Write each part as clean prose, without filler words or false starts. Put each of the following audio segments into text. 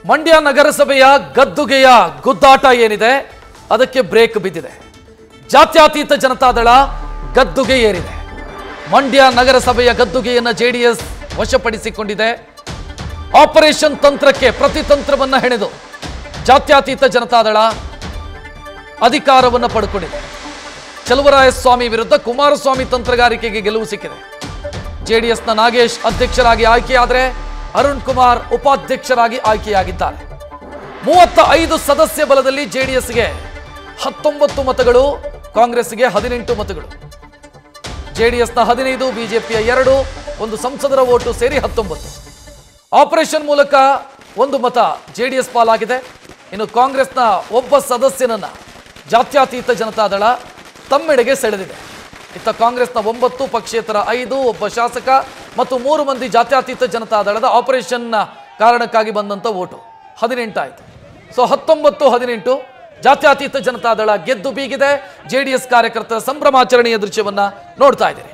ಮಂಡ್ಯ ನಗರಸಭೆಯ ಗದ್ದುಗೆಯ ಗುದ್ದಾಟ ಏನಿದೆ ಅದಕ್ಕೆ ಬ್ರೇಕ್ ಬಿದ್ದಿದೆ. ಜಾತ್ಯತೀತ ಜನತಾದಳ ಗದ್ದುಗೆ ಏರಿದೆ. ಮಂಡ್ಯ ನಗರಸಭೆಯ ಗದ್ದುಗೆಯನ್ನು ಜೆಡಿಎಸ್ ವಶಪಡಿಸಿಕೊಂಡಿದೆ. ಆಪರೇಷನ್ ತಂತ್ರಕ್ಕೆ ಪ್ರತಿತಂತ್ರವನ್ನು ಹೆಣೆದು ಜಾತ್ಯತೀತ ಜನತಾದಳ ಅಧಿಕಾರವನ್ನು ಪಡೆದುಕೊಂಡಿದೆ. ಚಲುವರಾಯಸ್ವಾಮಿ ವಿರುದ್ಧ ಕುಮಾರಸ್ವಾಮಿ ತಂತ್ರಗಾರಿಕೆಗೆ ಗೆಲುವು ಸಿಕ್ಕಿದೆ. ಜೆಡಿಎಸ್ನ ನಾಗೇಶ್ ಅಧ್ಯಕ್ಷರಾಗಿ ಆಯ್ಕೆಯಾದರೆ ಅರುಣ್ ಕುಮಾರ್ ಉಪಾಧ್ಯಕ್ಷರಾಗಿ ಆಯ್ಕೆಯಾಗಿದ್ದಾರೆ. 35 ಸದಸ್ಯ ಬಲದಲ್ಲಿ ಜೆಡಿಎಸ್ಗೆ 19 ಮತಗಳು, ಕಾಂಗ್ರೆಸ್ಗೆ 18 ಮತಗಳು. ಜೆಡಿಎಸ್ನ 15, ಬಿಜೆಪಿಯ 2, ಒಂದು ಸಂಸದರ ಓಟು ಸೇರಿ 19. ಆಪರೇಷನ್ ಮೂಲಕ ಒಂದು ಮತ ಜೆಡಿಎಸ್ ಪಾಲಾಗಿದೆ. ಇನ್ನು ಕಾಂಗ್ರೆಸ್ನ ಒಬ್ಬ ಸದಸ್ಯನನ್ನ ಜಾತ್ಯತೀತ ಜನತಾದಳ ತಮ್ಮೆಡೆಗೆ ಸೆಳೆದಿದೆ. ಇತ್ತ ಕಾಂಗ್ರೆಸ್ನ 9, ಪಕ್ಷೇತರ 5, ಒಬ್ಬ ಶಾಸಕ ಮತ್ತು 3 ಮಂದಿ ಜಾತ್ಯತೀತ ಜನತಾದಳದ ಆಪರೇಷನ್ ಕಾರಣಕ್ಕಾಗಿ ಬಂದಂತ ಓಟು 18 ಆಯಿತು. ಸೊ 19-18 ಜಾತ್ಯತೀತ ಜನತಾದಳ ಗೆದ್ದು ಬೀಗಿದೆ. ಜೆಡಿಎಸ್ ಕಾರ್ಯಕರ್ತರ ಸಂಭ್ರಮಾಚರಣೆಯ ದೃಶ್ಯವನ್ನ ನೋಡ್ತಾ ಇದ್ದೀರಿ.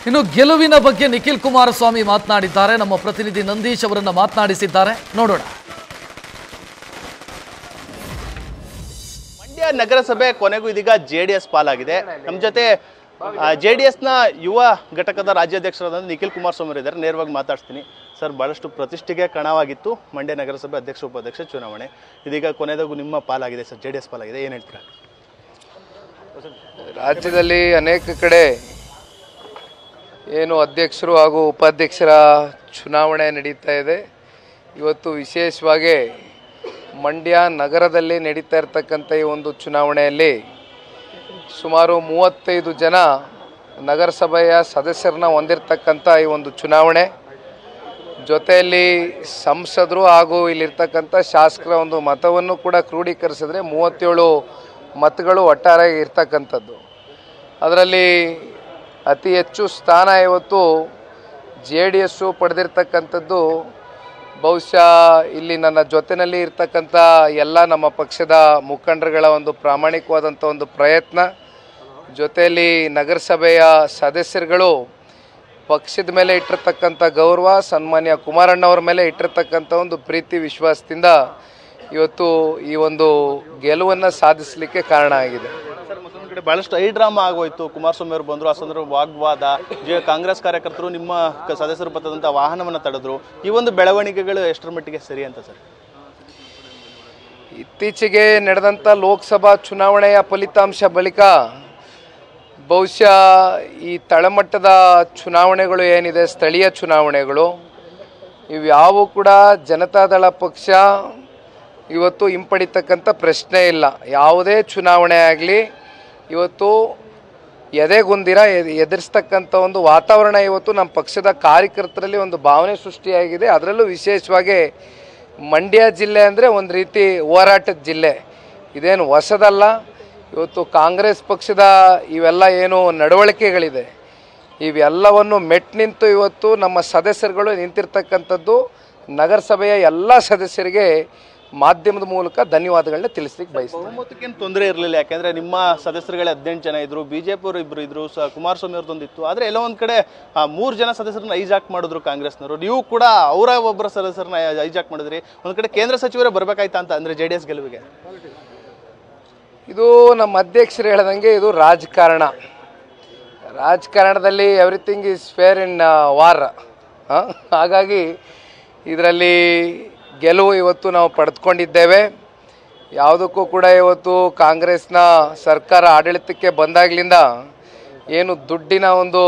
ಇನ್ನು ಗೆಲುವಿನ ಬಗ್ಗೆ ನಿಖಿಲ್ ಕುಮಾರಸ್ವಾಮಿ ಮಾತನಾಡಿದ್ದಾರೆ. ನಮ್ಮ ಪ್ರತಿನಿಧಿ ನಂದೀಶ್ ಅವರನ್ನ ಮಾತನಾಡಿಸಿದ್ದಾರೆ, ನೋಡೋಣ. ಮಂಡ್ಯ ನಗರಸಭೆ ಕೊನೆಗೂ ಇದೀಗ ಜೆಡಿಎಸ್ ಪಾಲಾಗಿದೆ. ನಮ್ಮ ಜೊತೆ ಜೆಡಿಎಸ್ನ ಯುವ ಘಟಕದ ರಾಜ್ಯಾಧ್ಯಕ್ಷರಾದ ನಿಖಿಲ್ ಕುಮಾರಸ್ವಾಮಿ ಅವರು ಇದ್ದಾರೆ. ನೇರವಾಗಿ ಮಾತಾಡ್ತೀನಿ. ಸರ್, ಬಹಳಷ್ಟು ಪ್ರತಿಷ್ಠೆಗೆ ಕಣವಾಗಿತ್ತು ಮಂಡ್ಯ ನಗರಸಭೆ ಅಧ್ಯಕ್ಷ ಉಪಾಧ್ಯಕ್ಷ ಚುನಾವಣೆ. ಇದೀಗ ಕೊನೆಗೂ ನಿಮ್ಮ ಪಾಲಾಗಿದೆ ಸರ್, ಜೆಡಿಎಸ್ ಪಾಲಾಗಿದೆ. ಏನು ಹೇಳ್ತೀರಾ? ರಾಜ್ಯದಲ್ಲಿ ಅನೇಕ ಕಡೆ ಏನು ಅಧ್ಯಕ್ಷರು ಹಾಗೂ ಉಪಾಧ್ಯಕ್ಷರ ಚುನಾವಣೆ ನಡೀತಾ ಇದೆ. ಇವತ್ತು ವಿಶೇಷವಾಗಿ ಮಂಡ್ಯ ನಗರದಲ್ಲಿ ನಡೀತಾ ಇರತಕ್ಕಂಥ ಈ ಒಂದು ಚುನಾವಣೆಯಲ್ಲಿ ಸುಮಾರು 35 ಜನ ನಗರಸಭೆಯ ಸದಸ್ಯರನ್ನ ಹೊಂದಿರತಕ್ಕಂಥ ಈ ಒಂದು ಚುನಾವಣೆ, ಜೊತೆಯಲ್ಲಿ ಸಂಸದರು ಹಾಗೂ ಇಲ್ಲಿರ್ತಕ್ಕಂಥ ಶಾಸಕರ ಒಂದು ಮತವನ್ನು ಕೂಡ ಕ್ರೋಢೀಕರಿಸಿದ್ರೆ 37 ಮತಗಳು ಒಟ್ಟಾರೆ ಇರ್ತಕ್ಕಂಥದ್ದು. ಅದರಲ್ಲಿ ಅತಿ ಹೆಚ್ಚು ಸ್ಥಾನ ಇವತ್ತು ಜೆಡಿಎಸ್ಸು ಪಡೆದಿರ್ತಕ್ಕಂಥದ್ದು. ಬಹುಶಃ ಇಲ್ಲಿ ನನ್ನ ಜೊತೆಯಲ್ಲಿ ಇರ್ತಕ್ಕಂಥ ಎಲ್ಲ ನಮ್ಮ ಪಕ್ಷದ ಮುಖಂಡರುಗಳ ಒಂದು ಪ್ರಾಮಾಣಿಕವಾದಂಥ ಒಂದು ಪ್ರಯತ್ನ, ಜೊತೆಯಲ್ಲಿ ನಗರಸಭೆಯ ಸದಸ್ಯರುಗಳು ಪಕ್ಷದ ಮೇಲೆ ಇಟ್ಟಿರ್ತಕ್ಕಂಥ ಗೌರವ, ಸನ್ಮಾನ್ಯ ಕುಮಾರಣ್ಣವ್ರ ಮೇಲೆ ಇಟ್ಟಿರ್ತಕ್ಕಂಥ ಒಂದು ಪ್ರೀತಿ ವಿಶ್ವಾಸದಿಂದ ಇವತ್ತು ಈ ಒಂದು ಗೆಲುವನ್ನು ಸಾಧಿಸಲಿಕ್ಕೆ ಕಾರಣ ಆಗಿದೆ. ಸರ್, ಮತ್ತೊಂದು ಕಡೆ ಬಹಳಷ್ಟು ಡ್ರಾಮಾ ಆಗೋಯ್ತು. ಕುಮಾರಸ್ವಾಮಿ ಅವರು ಬಂದರು, ಆ ಸಂದರ್ಭ ವಾಗ್ವಾದ, ಕಾಂಗ್ರೆಸ್ ಕಾರ್ಯಕರ್ತರು ನಿಮ್ಮ ಸದಸ್ಯರು ಬರ್ತದಂಥ ವಾಹನವನ್ನು ತಡೆದ್ರು. ಈ ಒಂದು ಬೆಳವಣಿಗೆಗಳು ಎಷ್ಟರ ಮಟ್ಟಿಗೆ ಸರಿ ಅಂತ ಸರ್? ಇತ್ತೀಚೆಗೆ ನಡೆದಂಥ ಲೋಕಸಭಾ ಚುನಾವಣೆಯ ಫಲಿತಾಂಶ ಬಳಿಕ ಬಹುಶಃ ಈ ತಳಮಟ್ಟದ ಚುನಾವಣೆಗಳು ಏನಿದೆ, ಸ್ಥಳೀಯ ಚುನಾವಣೆಗಳು, ಇವ್ಯಾವು ಕೂಡ ಜನತಾದಳ ಪಕ್ಷ ಇವತ್ತು ಹಿಂಪಡಿತಕ್ಕಂಥ ಪ್ರಶ್ನೆ ಇಲ್ಲ. ಯಾವುದೇ ಚುನಾವಣೆ ಆಗಲಿ ಇವತ್ತು ಎದೆಗುಂದಿರ ಎದುರಿಸ್ತಕ್ಕಂಥ ಒಂದು ವಾತಾವರಣ ಇವತ್ತು ನಮ್ಮ ಪಕ್ಷದ ಕಾರ್ಯಕರ್ತರಲ್ಲಿ ಒಂದು ಭಾವನೆ ಸೃಷ್ಟಿಯಾಗಿದೆ. ಅದರಲ್ಲೂ ವಿಶೇಷವಾಗಿ ಮಂಡ್ಯ ಜಿಲ್ಲೆ ಅಂದರೆ ಒಂದು ರೀತಿ ಹೋರಾಟದ ಜಿಲ್ಲೆ, ಇದೇನು ಹೊಸದಲ್ಲ. ಇವತ್ತು ಕಾಂಗ್ರೆಸ್ ಪಕ್ಷದ ಇವೆಲ್ಲ ಏನು ನಡವಳಿಕೆಗಳಿದೆ, ಇವೆಲ್ಲವನ್ನು ಮೆಟ್ ನಿಂತು ಇವತ್ತು ನಮ್ಮ ಸದಸ್ಯರುಗಳು ನಿಂತಿರ್ತಕ್ಕಂಥದ್ದು ನಗರಸಭೆಯ ಎಲ್ಲ ಸದಸ್ಯರಿಗೆ ಮಾಧ್ಯಮದ ಮೂಲಕ ಧನ್ಯವಾದಗಳನ್ನ ತಿಳಿಸ್ಲಿಕ್ಕೆ ಬಯಸ್ತೀನಿ. ಬಹುಮತಕ್ಕೇನು ತೊಂದರೆ ಇರಲಿಲ್ಲ, ಯಾಕೆಂದ್ರೆ ನಿಮ್ಮ ಸದಸ್ಯರುಗಳೇ 18 ಜನ ಇದ್ರು, ಬಿಜೆಪಿ ಅವರು ಇಬ್ರು ಇದ್ರು, ಕುಮಾರಸ್ವಾಮಿ ಅವ್ರದ್ದೊಂದಿತ್ತು. ಆದರೆ ಎಲ್ಲ ಒಂದು ಕಡೆ 3 ಜನ ಸದಸ್ಯರನ್ನ ಹೈಜಾಕ್ ಮಾಡಿದ್ರು ಕಾಂಗ್ರೆಸ್ನವರು. ನೀವು ಕೂಡ ಅವರ ಒಬ್ಬರ ಸದಸ್ಯರನ್ನ ಹೈಜಾಕ್ ಮಾಡಿದ್ರಿ. ಒಂದು ಕಡೆ ಕೇಂದ್ರ ಸಚಿವರೇ ಬರಬೇಕಾಯ್ತಾ ಅಂತ ಅಂದರೆ JDS ಗೆಲುವಿಗೆ? ಇದು ನಮ್ಮ ಅಧ್ಯಕ್ಷರು ಹೇಳ್ದಂಗೆ ಇದು ರಾಜಕಾರಣದಲ್ಲಿ everything is fair in war. ಹಾಗಾಗಿ ಇದರಲ್ಲಿ ಗೆಲುವು ಇವತ್ತು ನಾವು ಪಡೆದುಕೊಂಡಿದ್ದೇವೆ. ಯಾವುದಕ್ಕೂ ಕೂಡ ಇವತ್ತು ಕಾಂಗ್ರೆಸ್ನ ಸರ್ಕಾರ ಆಡಳಿತಕ್ಕೆ ಬಂದಾಗಲಿಂದ ಏನು ದುಡ್ಡಿನ ಒಂದು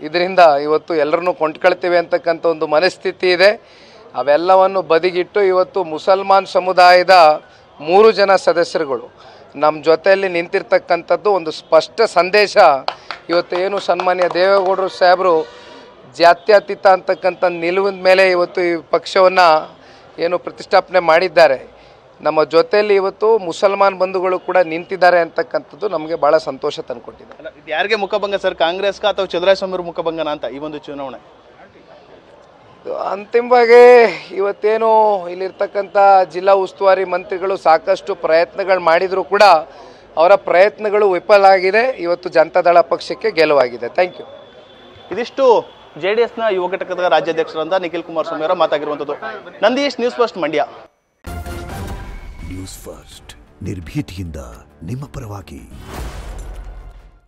ಇದರಿಂದ ಇವತ್ತು ಎಲ್ಲರನ್ನೂ ಕೊಂಡ್ಕೊಳ್ತೀವಿ ಅಂತಕ್ಕಂಥ ಒಂದು ಮನಸ್ಥಿತಿ ಇದೆ. ಅವೆಲ್ಲವನ್ನು ಬದಿಗಿಟ್ಟು ಇವತ್ತು ಮುಸಲ್ಮಾನ್ ಸಮುದಾಯದ 3 ಜನ ಸದಸ್ಯರುಗಳು ನಮ್ಮ ಜೊತೆಯಲ್ಲಿ ನಿಂತಿರ್ತಕ್ಕಂಥದ್ದು ಒಂದು ಸ್ಪಷ್ಟ ಸಂದೇಶ. ಇವತ್ತು ಏನು ಸನ್ಮಾನ್ಯ ದೇವೇಗೌಡರು ಸಾಹೇಬರು ಜಾತ್ಯತೀತ ಅಂತಕ್ಕಂಥ ನಿಲುವಿನ ಮೇಲೆ ಇವತ್ತು ಈ ಪಕ್ಷವನ್ನು ಏನು ಪ್ರತಿಷ್ಠಾಪನೆ ಮಾಡಿದ್ದಾರೆ, ನಮ್ಮ ಜೊತೆಯಲ್ಲಿ ಇವತ್ತು ಮುಸಲ್ಮಾನ್ ಬಂಧುಗಳು ಕೂಡ ನಿಂತಿದ್ದಾರೆ ಅಂತಕ್ಕಂಥದ್ದು ನಮಗೆ ಭಾಳ ಸಂತೋಷ ತಂದುಕೊಟ್ಟಿದೆ. ಇದು ಯಾರಿಗೆ ಮುಖಭಂಗ ಸರ್, ಕಾಂಗ್ರೆಸ್ಗೆ ಅಥವಾ ಚಂದ್ರಸ್ವಾಮಿ ಅವ್ರ ಮುಖಭಂಗನ ಅಂತ ಈ ಒಂದು ಚುನಾವಣೆ? ಅಂತಿಮವಾಗಿ ಇವತ್ತೇನು ಇಲ್ಲಿರ್ತಕ್ಕಂಥ ಜಿಲ್ಲಾ ಉಸ್ತುವಾರಿ ಮಂತ್ರಿಗಳು ಸಾಕಷ್ಟು ಪ್ರಯತ್ನಗಳು ಮಾಡಿದರೂ ಕೂಡ ಅವರ ಪ್ರಯತ್ನಗಳು ವಿಫಲ ಆಗಿದೆ. ಇವತ್ತು ಜನತಾದಳ ಪಕ್ಷಕ್ಕೆ ಗೆಲುವಾಗಿದೆ. Thank you. ಇದಿಷ್ಟು JDSನ ಯುವ ಘಟಕದ ರಾಜ್ಯಾಧ್ಯಕ್ಷರಂತ ನಿಖಿಲ್ ಕುಮಾರಸ್ವಾಮಿ ಅವರ ಮಾತಾಗಿರುವಂಥದ್ದು. Nandish, news first, Mandya. News first ನಿರ್ಭೀತಿಯಿಂದ ನಿಮ್ಮ ಪರವಾಗಿ.